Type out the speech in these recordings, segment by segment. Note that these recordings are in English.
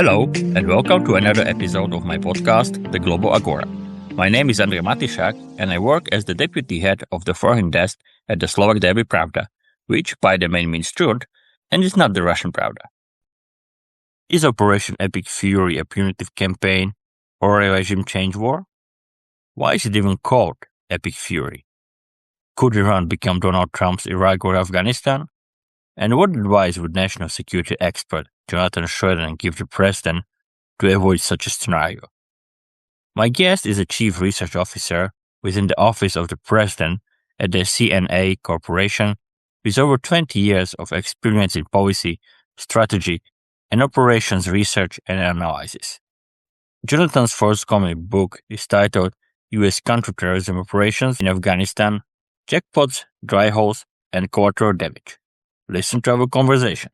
Hello, and welcome to another episode of my podcast, The Global Agora. My name is Andrej Matišák, and I work as the deputy head of the foreign desk at the Slovak daily Pravda, which by the name means truth, and is not the Russian Pravda. Is Operation Epic Fury a punitive campaign or a regime change war? Why is it even called Epic Fury? Could Iran become Donald Trump's Iraq or Afghanistan? And what advice would national security expert Jonathan Schroeder give the president to avoid such a scenario? My guest is a chief research officer within the office of the president at the CNA Corporation with over 20 years of experience in policy, strategy, and operations research and analysis. Jonathan's forthcoming book is titled U.S. Counterterrorism Operations in Afghanistan, Jackpots, Dry Holes, and Collateral Damage. Listen to our conversation.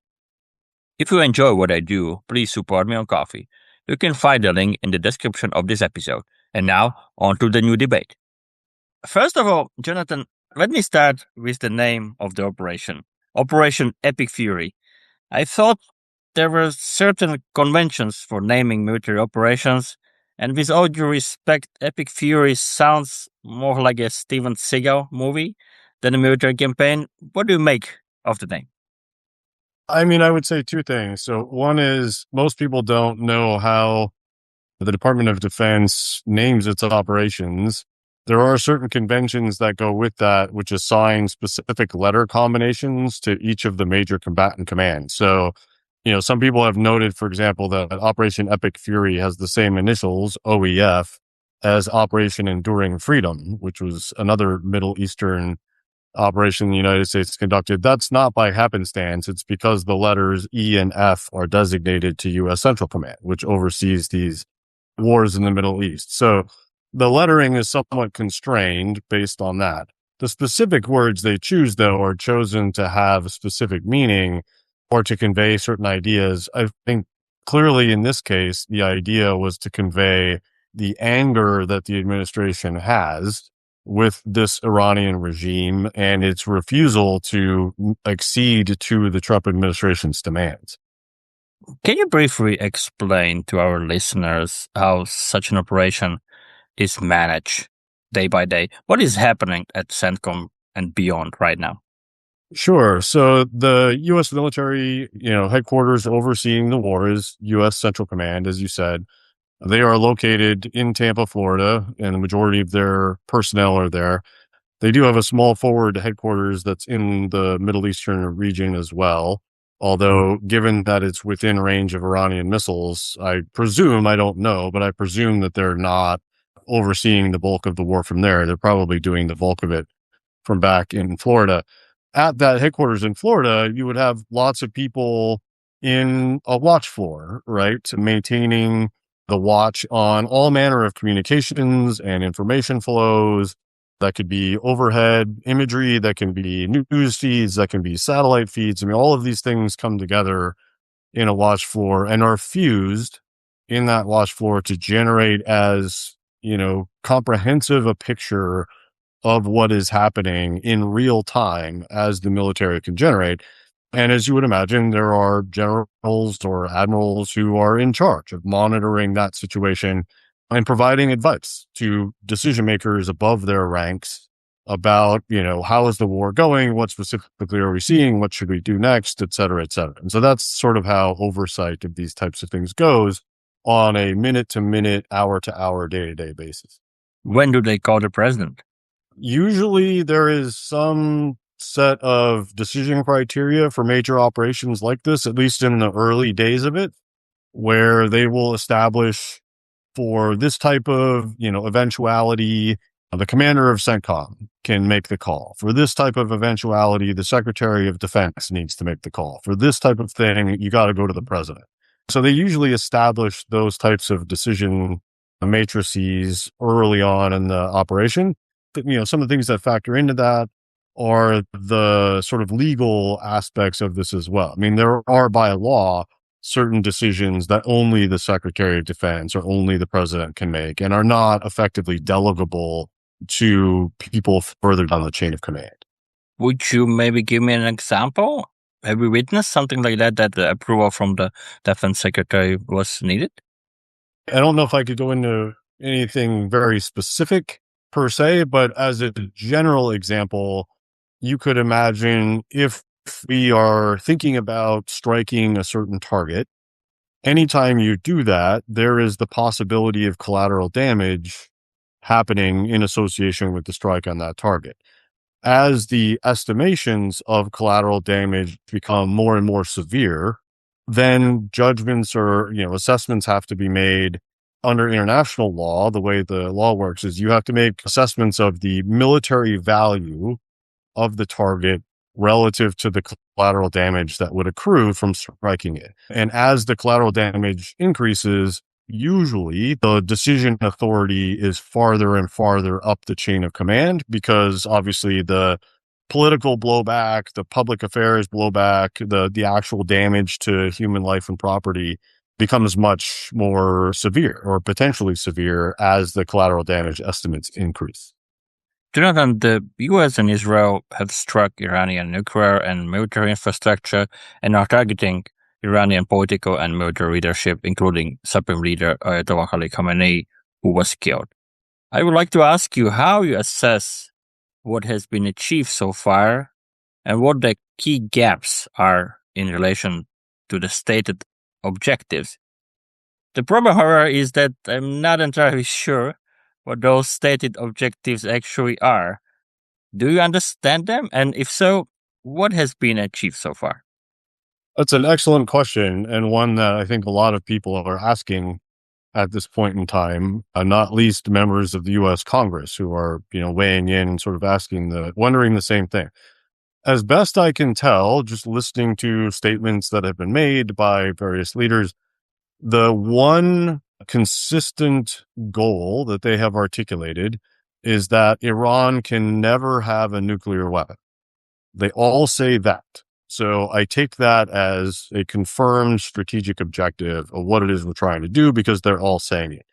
If you enjoy what I do, please support me on Ko-fi. You can find the link in the description of this episode. And now, on to the new debate. First of all, Jonathan, let me start with the name of the operation. Operation Epic Fury. I thought there were certain conventions for naming military operations, and with all due respect, Epic Fury sounds more like a Steven Seagal movie than a military campaign. What do you make of the name? I mean, I would say two things. So one is most people don't know how the Department of Defense names its operations. There are certain conventions that go with that, which assign specific letter combinations to each of the major combatant commands. So, some people have noted, for example, that Operation Epic Fury has the same initials, OEF, as Operation Enduring Freedom, which was another Middle Eastern operation the United States conducted. That's not by happenstance. It's because the letters E and F are designated to U.S. Central Command, which oversees these wars in the Middle East. So the lettering is somewhat constrained based on that. The specific words they choose, though, are chosen to have a specific meaning or to convey certain ideas. I think clearly in this case, the idea was to convey the anger that the administration has with this Iranian regime and its refusal to accede to the Trump administration's demands. Can you briefly explain to our listeners how such an operation is managed day by day? What is happening at CENTCOM and beyond right now? Sure. So the U.S. military, headquarters overseeing the war is U.S. Central Command, as you said. They are located in Tampa, Florida, and the majority of their personnel are there. They do have a small forward headquarters that's in the Middle Eastern region as well. Although, given that it's within range of Iranian missiles, I don't know, but I presume that they're not overseeing the bulk of the war from there. They're probably doing the bulk of it from back in Florida. At that headquarters in Florida, you would have lots of people in a watch floor, right, maintaining the watch on all manner of communications and information flows. That could be overhead imagery, that can be news feeds, that can be satellite feeds. I mean, all of these things come together in a watch floor and are fused in that watch floor to generate as, comprehensive a picture of what is happening in real time as the military can generate. And as you would imagine, there are generals or admirals who are in charge of monitoring that situation and providing advice to decision makers above their ranks about, how is the war going? What specifically are we seeing? What should we do next? Et cetera, et cetera. And so that's sort of how oversight of these types of things goes on a minute-to-minute, hour-to-hour, day-to-day basis. When do they call the president? Usually there is some set of decision criteria for major operations like this, at least in the early days of it, where they will establish for this type of, eventuality, the commander of CENTCOM can make the call. For this type of eventuality, the Secretary of Defense needs to make the call. For this type of thing, you got to go to the president. So they usually establish those types of decision matrices early on in the operation. Some of the things that factor into that are the sort of legal aspects of this as well. I mean, there are by law certain decisions that only the Secretary of Defense or only the president can make and are not effectively delegable to people further down the chain of command. Would you maybe give me an example? Have we witnessed something like that, that the approval from the defense secretary was needed? I don't know if I could go into anything very specific per se, but as a general example, you could imagine if we are thinking about striking a certain target, anytime you do that, there is the possibility of collateral damage happening in association with the strike on that target. As the estimations of collateral damage become more and more severe, then judgments or, assessments have to be made under international law. The way the law works is you have to make assessments of the military value of the target relative to the collateral damage that would accrue from striking it. And as the collateral damage increases, usually the decision authority is farther and farther up the chain of command, because obviously the political blowback, the public affairs blowback, the actual damage to human life and property becomes much more severe or potentially severe as the collateral damage estimates increase. Jonathan, the US and Israel have struck Iranian nuclear and military infrastructure and are targeting Iranian political and military leadership, including Supreme Leader Ayatollah Ali Khamenei, who was killed. I would like to ask you how you assess what has been achieved so far and what the key gaps are in relation to the stated objectives. The problem, however, is that I'm not entirely sure what those stated objectives actually are. Do you understand them? And if so, what has been achieved so far? That's an excellent question, and one that I think a lot of people are asking at this point in time, not least members of the U.S. Congress who are, weighing in and sort of wondering the same thing. As best I can tell, just listening to statements that have been made by various leaders, the one consistent goal that they have articulated is that Iran can never have a nuclear weapon. They all say that. So I take that as a confirmed strategic objective of what it is we're trying to do, because they're all saying it.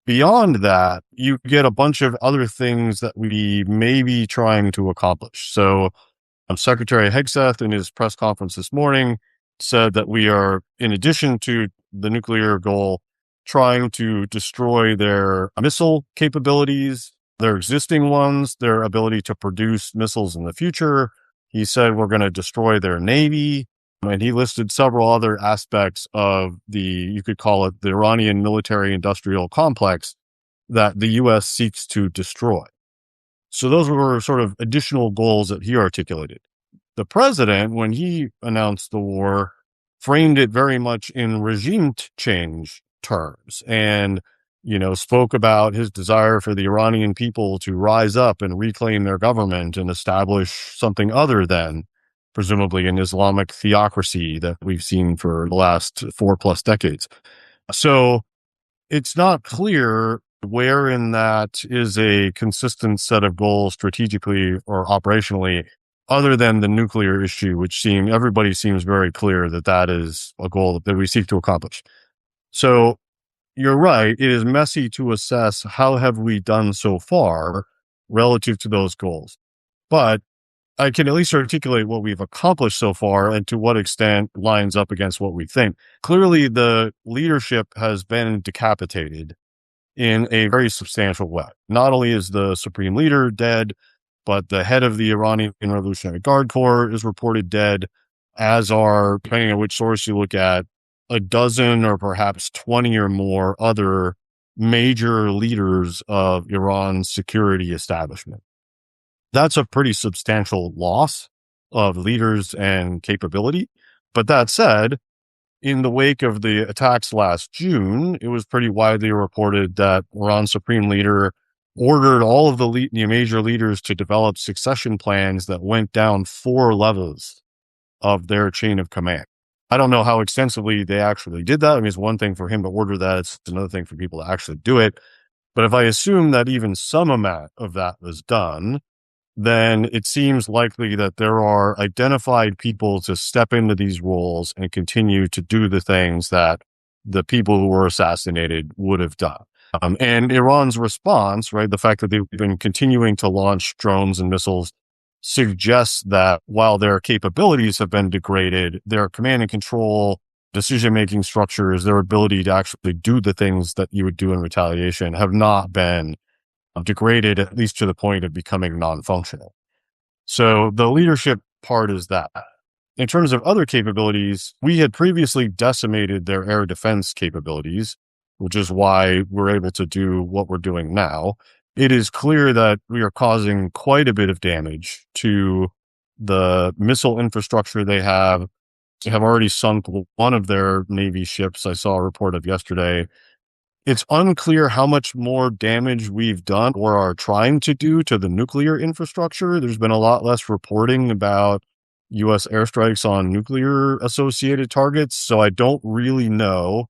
Beyond that, you get a bunch of other things that we may be trying to accomplish. So Secretary Hegseth, in his press conference this morning, said that we are, in addition to the nuclear goal, trying to destroy their missile capabilities, their existing ones, their ability to produce missiles in the future. He said we're going to destroy their Navy. And he listed several other aspects of you could call it the Iranian military industrial complex that the U.S. seeks to destroy. So those were sort of additional goals that he articulated. The president, when he announced the war, framed it very much in regime change terms and, spoke about his desire for the Iranian people to rise up and reclaim their government and establish something other than presumably an Islamic theocracy that we've seen for the last 4+ decades. So it's not clear where in that is a consistent set of goals strategically or operationally, other than the nuclear issue, which everybody seems very clear that is a goal that we seek to accomplish. So you're right. It is messy to assess how have we done so far relative to those goals. But I can at least articulate what we've accomplished so far and to what extent lines up against what we think. Clearly, the leadership has been decapitated in a very substantial way. Not only is the supreme leader dead, but the head of the Iranian Revolutionary Guard Corps is reported dead, as are, depending on which source you look at, a dozen or perhaps 20 or more other major leaders of Iran's security establishment. That's a pretty substantial loss of leaders and capability. But that said, in the wake of the attacks last June, it was pretty widely reported that Iran's supreme leader ordered all of the major leaders to develop succession plans that went down 4 levels of their chain of command. I don't know how extensively they actually did that. I mean, it's one thing for him to order that. It's another thing for people to actually do it. But if I assume that even some amount of that was done, then it seems likely that there are identified people to step into these roles and continue to do the things that the people who were assassinated would have done. And Iran's response, right, the fact that they've been continuing to launch drones and missiles suggests that while their capabilities have been degraded, their command and control, decision-making structures, their ability to actually do the things that you would do in retaliation have not been degraded, at least to the point of becoming non-functional. So the leadership part is that. In terms of other capabilities, we had previously decimated their air defense capabilities, which is why we're able to do what we're doing now. It is clear that we are causing quite a bit of damage to the missile infrastructure they have. They have already sunk one of their Navy ships, I saw a report of yesterday. It's unclear how much more damage we've done or are trying to do to the nuclear infrastructure. There's been a lot less reporting about U.S. airstrikes on nuclear associated targets, so I don't really know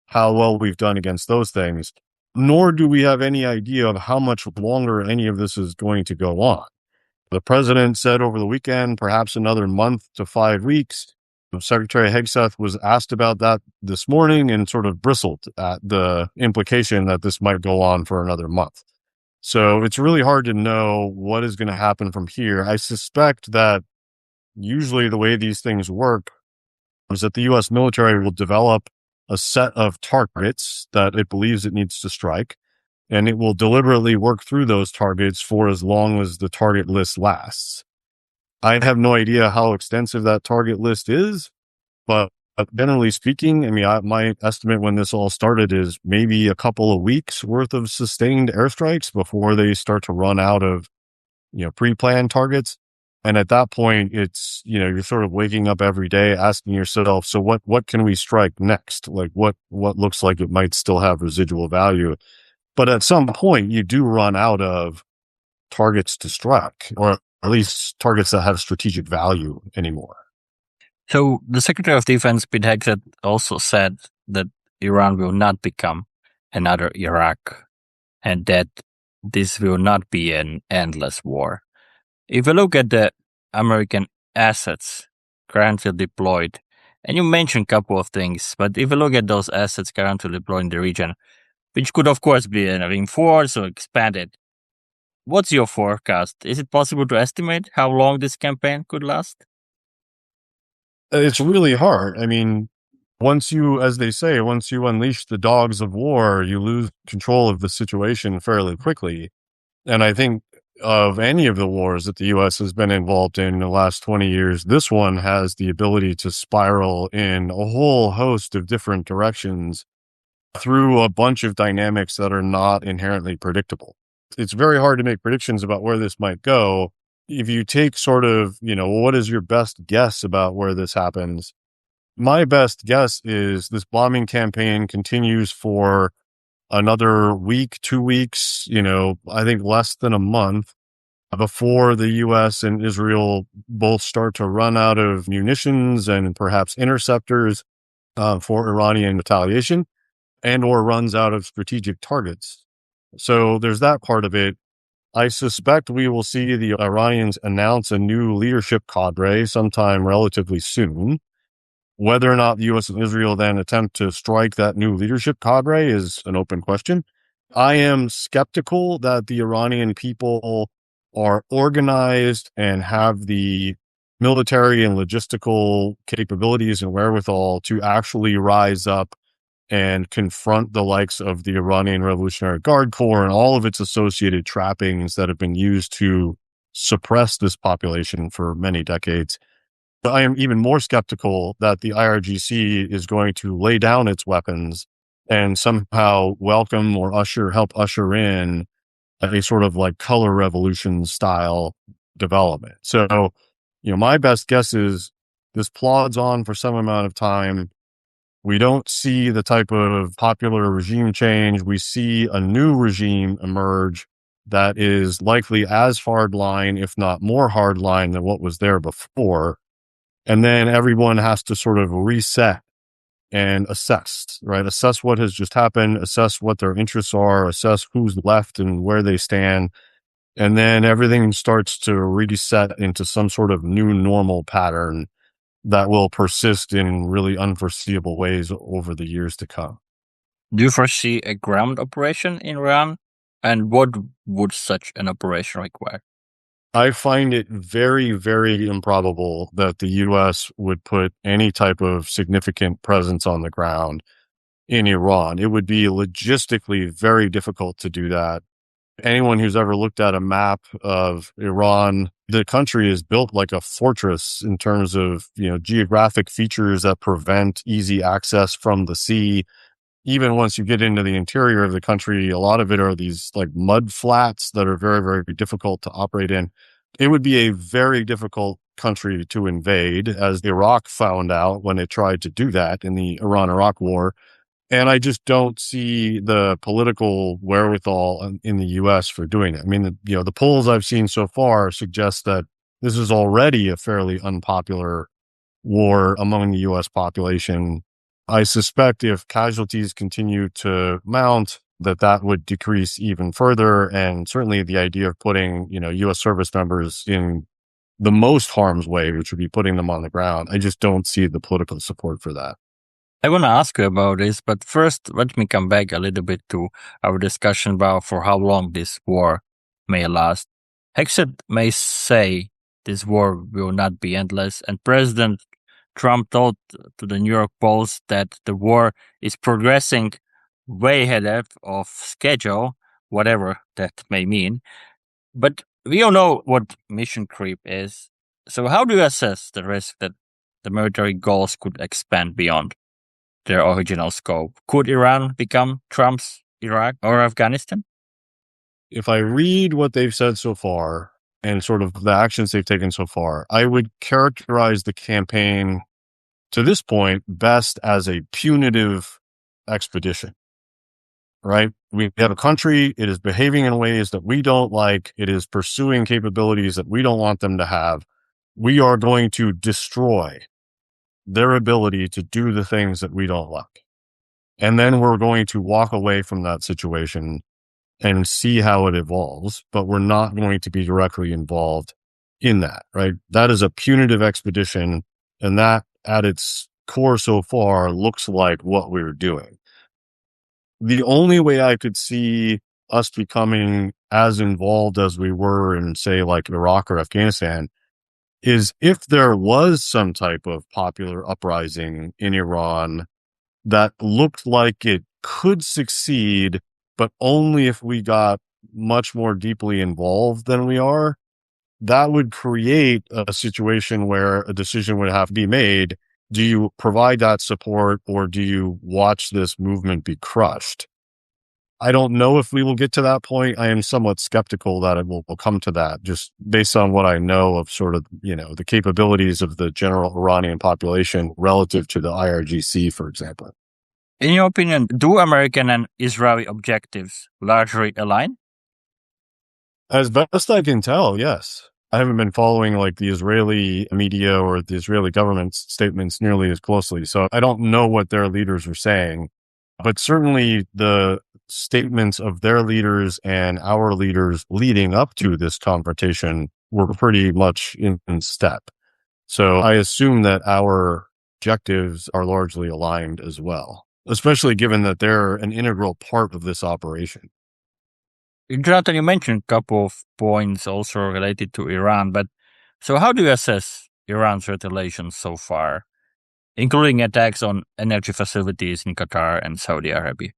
how well we've done against those things, nor do we have any idea of how much longer any of this is going to go on. The president said over the weekend, perhaps another month to 5 weeks. Secretary Hegseth was asked about that this morning and sort of bristled at the implication that this might go on for another month. So it's really hard to know what is going to happen from here. I suspect that usually the way these things work is that the U.S. military will develop a set of targets that it believes it needs to strike, and it will deliberately work through those targets for as long as the target list lasts. I have no idea how extensive that target list is, but generally speaking, I mean, my estimate when this all started is maybe a couple of weeks worth of sustained airstrikes before they start to run out of, pre-planned targets. And at that point, it's, you're sort of waking up every day asking yourself, so what can we strike next? Like what looks like it might still have residual value. But at some point, you do run out of targets to strike, or at least targets that have strategic value anymore. So the Secretary of Defense, Pete Hegseth, also said that Iran will not become another Iraq and that this will not be an endless war. If you look at the American assets currently deployed, and you mentioned a couple of things, but if you look at those assets currently deployed in the region, which could of course be reinforced or expanded, what's your forecast? Is it possible to estimate how long this campaign could last? It's really hard. I mean, once you unleash the dogs of war, you lose control of the situation fairly quickly. And I think of any of the wars that the U.S. has been involved in the last 20 years, this one has the ability to spiral in a whole host of different directions through a bunch of dynamics that are not inherently predictable. It's very hard to make predictions about where this might go. If you take sort of, what is your best guess about where this happens? My best guess is this bombing campaign continues for another week, 2 weeks, I think less than a month before the U.S. and Israel both start to run out of munitions and perhaps interceptors for Iranian retaliation, and or runs out of strategic targets. So there's that part of it. I suspect we will see the Iranians announce a new leadership cadre sometime relatively soon. Whether or not the U.S. and Israel then attempt to strike that new leadership cadre is an open question. I am skeptical that the Iranian people are organized and have the military and logistical capabilities and wherewithal to actually rise up and confront the likes of the Iranian Revolutionary Guard Corps and all of its associated trappings that have been used to suppress this population for many decades. But I am even more skeptical that the IRGC is going to lay down its weapons and somehow welcome or help usher in a sort of like color revolution style development. So, my best guess is this plods on for some amount of time. We don't see the type of popular regime change. We see a new regime emerge that is likely as hardline, if not more hardline than what was there before. And then everyone has to sort of reset and assess, right? Assess what has just happened, assess what their interests are, assess who's left and where they stand. And then everything starts to reset into some sort of new normal pattern that will persist in really unforeseeable ways over the years to come. Do you foresee a ground operation in Iran? And what would such an operation require? I find it very, very improbable that the U.S. would put any type of significant presence on the ground in Iran. It would be logistically very difficult to do that. Anyone who's ever looked at a map of Iran, the country is built like a fortress in terms of, geographic features that prevent easy access from the sea. Even once you get into the interior of the country, a lot of it are these like mud flats that are very, very difficult to operate in. It would be a very difficult country to invade, as Iraq found out when it tried to do that in the Iran-Iraq war. And I just don't see the political wherewithal in the U.S. for doing it. I mean, the polls I've seen so far suggest that this is already a fairly unpopular war among the U.S. population. I suspect if casualties continue to mount, that would decrease even further. And certainly the idea of putting, U.S. service members in the most harm's way, which would be putting them on the ground, I just don't see the political support for that. I want to ask you about this, but first, let me come back a little bit to our discussion about for how long this war may last. Hexet may say this war will not be endless, and President Trump told to the New York Post that the war is progressing way ahead of schedule, whatever that may mean. But we all know what mission creep is. So how do you assess the risk that the military goals could expand beyond their original scope? Could Iran become Trump's Iraq or Afghanistan? If I read what they've said so far and sort of the actions they've taken so far, I would characterize the campaign to this point best as a punitive expedition, right? We have a country, it is behaving in ways that we don't like. It is pursuing capabilities that we don't want them to have. We are going to destroy their ability to do the things that we don't like. And then we're going to walk away from that situation and see how it evolves, but we're not going to be directly involved in that, right? That is a punitive expedition, and that at its core so far looks like what we're doing. The only way I could see us becoming as involved as we were in, say, like Iraq or Afghanistan is if there was some type of popular uprising in Iran that looked like it could succeed, but only if we got much more deeply involved than we are. That would create a situation where a decision would have to be made. Do you provide that support, or do you watch this movement be crushed? I don't know if we will get to that point. I am somewhat skeptical that it will come to that, just based on what I know of sort of, the capabilities of the general Iranian population relative to the IRGC, for example. In your opinion, do American and Israeli objectives largely align? As best I can tell, yes. I haven't been following like the Israeli media or the Israeli government's statements nearly as closely, so I don't know what their leaders are saying. But certainly the statements of their leaders and our leaders leading up to this confrontation were pretty much in step. So I assume that our objectives are largely aligned as well, especially given that they're an integral part of this operation. Jonathan, you mentioned a couple of points also related to Iran, but so how do you assess Iran's retaliation so far, including attacks on energy facilities in Qatar and Saudi Arabia?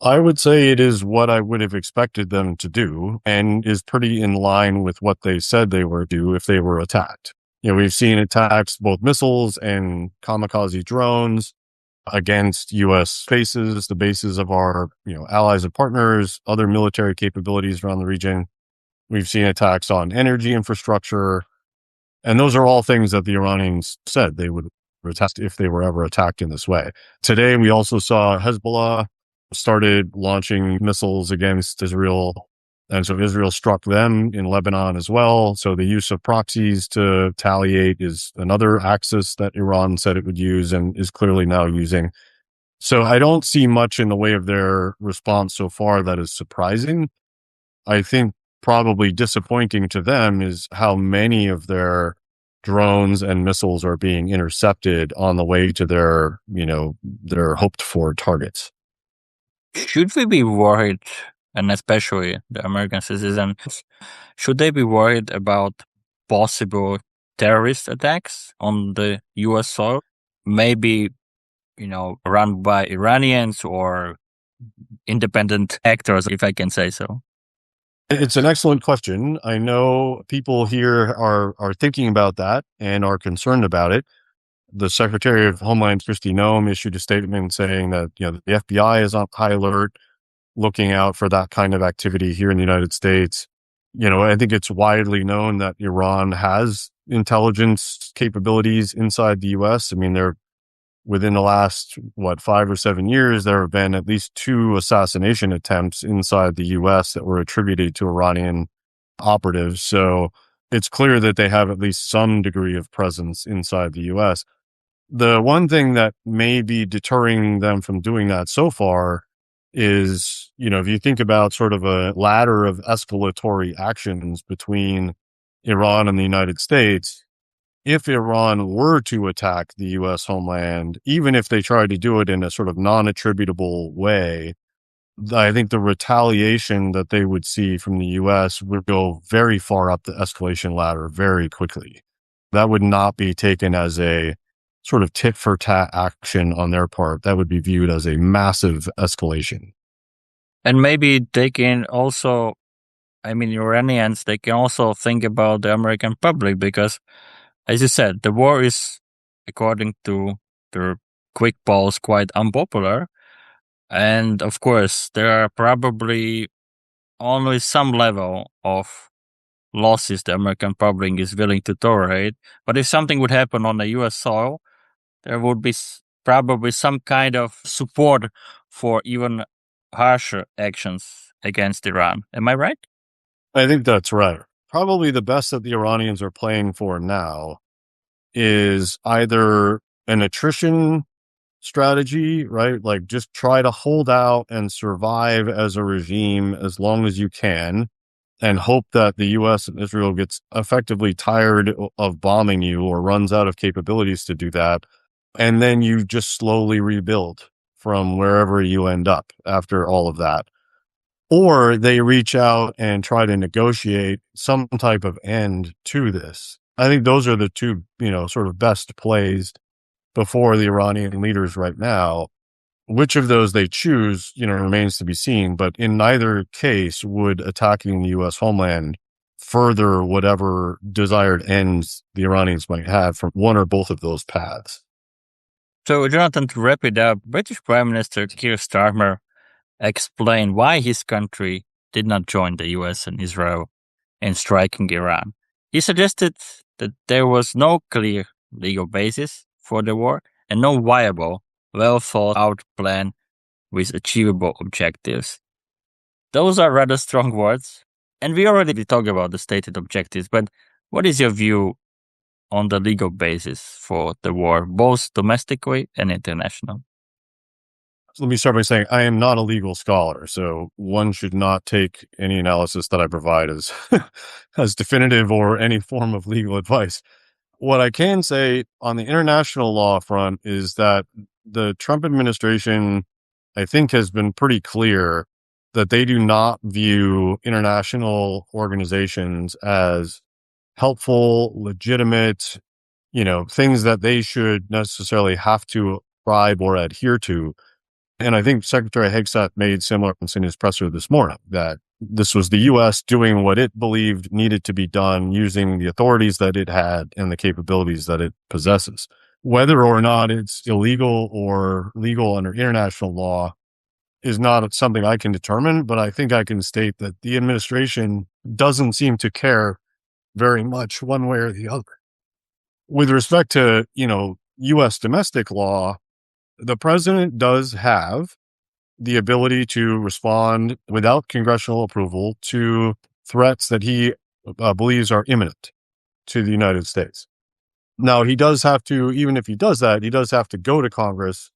I would say it is what I would have expected them to do, and is pretty in line with what they said they were do if they were attacked. We've seen attacks, both missiles and kamikaze drones, against U.S. bases, the bases of our, allies and partners, other military capabilities around the region. We've seen attacks on energy infrastructure. And those are all things that the Iranians said they would retest if they were ever attacked in this way. Today, we also saw Hezbollah started launching missiles against Israel. And so Israel struck them in Lebanon as well. So the use of proxies to retaliate is another axis that Iran said it would use and is clearly now using. So I don't see much in the way of their response so far that is surprising. I think probably disappointing to them is how many of their drones and missiles are being intercepted on the way to their hoped for targets. Should we be worried and especially the American citizens, should they be worried about possible terrorist attacks on the US soil? Maybe, run by Iranians or independent actors, if I can say so. It's an excellent question. I know people here are thinking about that and are concerned about it. The Secretary of Homeland, Kristi Noem, issued a statement saying that the FBI is on high alert, looking out for that kind of activity here in the United States. I think it's widely known that Iran has intelligence capabilities inside the U.S. I mean, within the last, 5 or 7 years, there have been at least 2 assassination attempts inside the U.S. that were attributed to Iranian operatives. So it's clear that they have at least some degree of presence inside the U.S. The one thing that may be deterring them from doing that so far is, if you think about sort of a ladder of escalatory actions between Iran and the United States, if Iran were to attack the U.S. homeland, even if they tried to do it in a sort of non-attributable way, I think the retaliation that they would see from the U.S. would go very far up the escalation ladder very quickly. That would not be taken as a sort of tit for tat action on their part. That would be viewed as a massive escalation. And maybe they can also, Iranians, they can also think about the American public because, as you said, the war is, according to the quick polls, quite unpopular. And of course, there are probably only some level of losses the American public is willing to tolerate. But if something would happen on the US soil, there would be probably some kind of support for even harsher actions against Iran. Am I right? I think that's right. Probably the best that the Iranians are playing for now is either an attrition strategy, right? Like just try to hold out and survive as a regime as long as you can and hope that the US and Israel gets effectively tired of bombing you or runs out of capabilities to do that. And then you just slowly rebuild from wherever you end up after all of that. Or they reach out and try to negotiate some type of end to this. I think those are the two, sort of best plays before the Iranian leaders right now. Which of those they choose, remains to be seen. But in neither case would attacking the U.S. homeland further whatever desired ends the Iranians might have from one or both of those paths. So, Jonathan, to wrap it up, British Prime Minister Keir Starmer explained why his country did not join the US and Israel in striking Iran. He suggested that there was no clear legal basis for the war and no viable, well thought out plan with achievable objectives. Those are rather strong words, and we already talked about the stated objectives, but what is your view on the legal basis for the war, both domestically and international? Let me start by saying I am not a legal scholar, so one should not take any analysis that I provide as as definitive or any form of legal advice. What I can say on the international law front is that the Trump administration, I think, has been pretty clear that they do not view international organizations as helpful, legitimate, things that they should necessarily have to bribe or adhere to. And I think Secretary Hegseth made similar points in his presser this morning, that this was the U.S. doing what it believed needed to be done using the authorities that it had and the capabilities that it possesses. Whether or not it's illegal or legal under international law is not something I can determine, but I think I can state that the administration doesn't seem to care very much one way or the other. With respect to, U.S. domestic law, the president does have the ability to respond without congressional approval to threats that he believes are imminent to the United States. Now, he does have to, even if he does that, he does have to go to Congress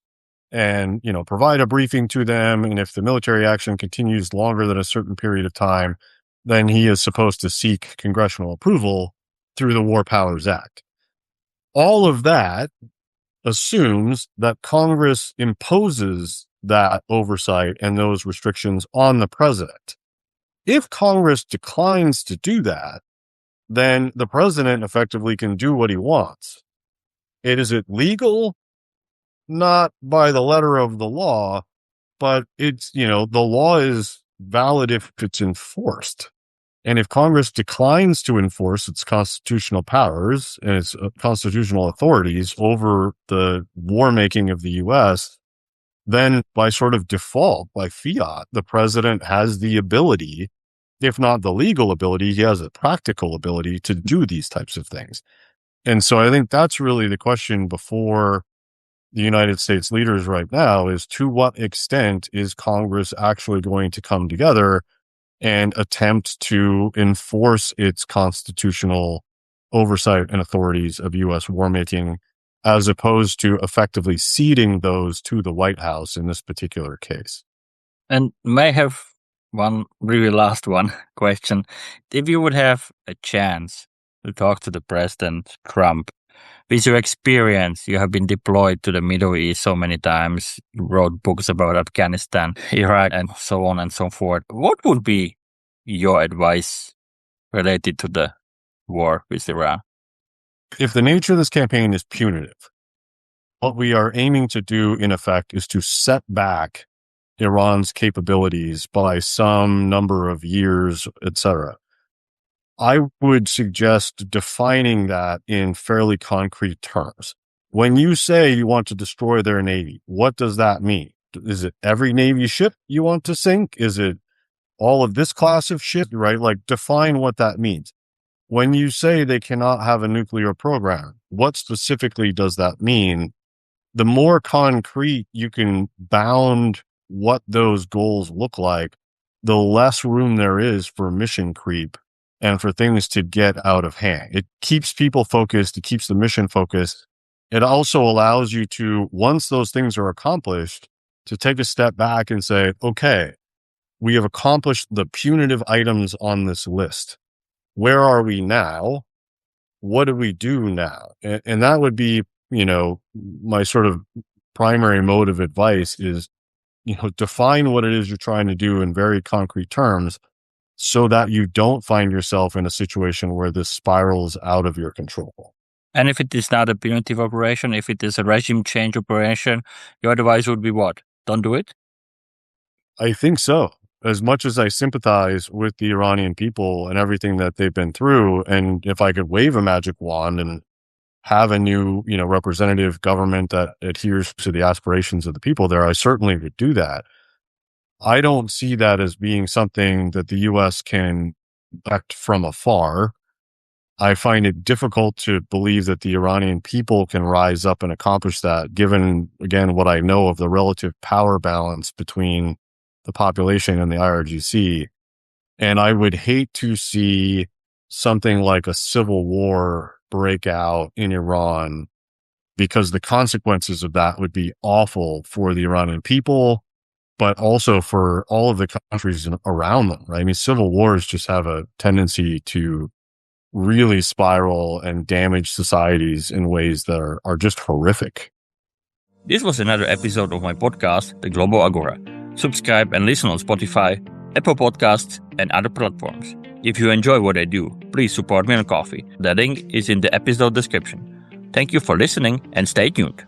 and, provide a briefing to them. And if the military action continues longer than a certain period of time, then he is supposed to seek congressional approval through the War Powers Act. All of that assumes that Congress imposes that oversight and those restrictions on the president. If Congress declines to do that, then the president effectively can do what he wants. Is it legal? Not by the letter of the law, but it's, the law is valid if it's enforced. And if Congress declines to enforce its constitutional powers and its constitutional authorities over the war making of the U.S., then by sort of default, by fiat, the president has the ability, if not the legal ability, he has a practical ability to do these types of things. And so I think that's really the question before the United States leaders right now is, to what extent is Congress actually going to come together and attempt to enforce its constitutional oversight and authorities of U.S. war making, as opposed to effectively ceding those to the White House in this particular case. And may I have one really last one question? If you would have a chance to talk to the President Trump, with your experience, you have been deployed to the Middle East so many times, you wrote books about Afghanistan, Iraq, and so on and so forth. What would be your advice related to the war with Iran? If the nature of this campaign is punitive, what we are aiming to do, in effect, is to set back Iran's capabilities by some number of years, etc. I would suggest defining that in fairly concrete terms. When you say you want to destroy their Navy, what does that mean? Is it every Navy ship you want to sink? Is it all of this class of ship, right? Like, define what that means. When you say they cannot have a nuclear program, what specifically does that mean? The more concrete you can bound what those goals look like, the less room there is for mission creep and for things to get out of hand. It keeps people focused. It keeps the mission focused. It also allows you to, once those things are accomplished, to take a step back and say, okay, we have accomplished the punitive items on this list. Where are we now? What do we do now? And that would be, my sort of primary mode of advice is, define what it is you're trying to do in very concrete terms, so that you don't find yourself in a situation where this spirals out of your control. And if it is not a punitive operation, if it is a regime change operation, your advice would be what? Don't do it? I think so. As much as I sympathize with the Iranian people and everything that they've been through, and if I could wave a magic wand and have a new, representative government that adheres to the aspirations of the people there, I certainly would do that. I don't see that as being something that the U.S. can act from afar. I find it difficult to believe that the Iranian people can rise up and accomplish that, given, again, what I know of the relative power balance between the population and the IRGC. And I would hate to see something like a civil war break out in Iran, because the consequences of that would be awful for the Iranian people, but also for all of the countries around them, right? I mean, civil wars just have a tendency to really spiral and damage societies in ways that are just horrific. This was another episode of my podcast, The Global Agora. Subscribe and listen on Spotify, Apple Podcasts, and other platforms. If you enjoy what I do, please support me on Ko-fi. The link is in the episode description. Thank you for listening and stay tuned.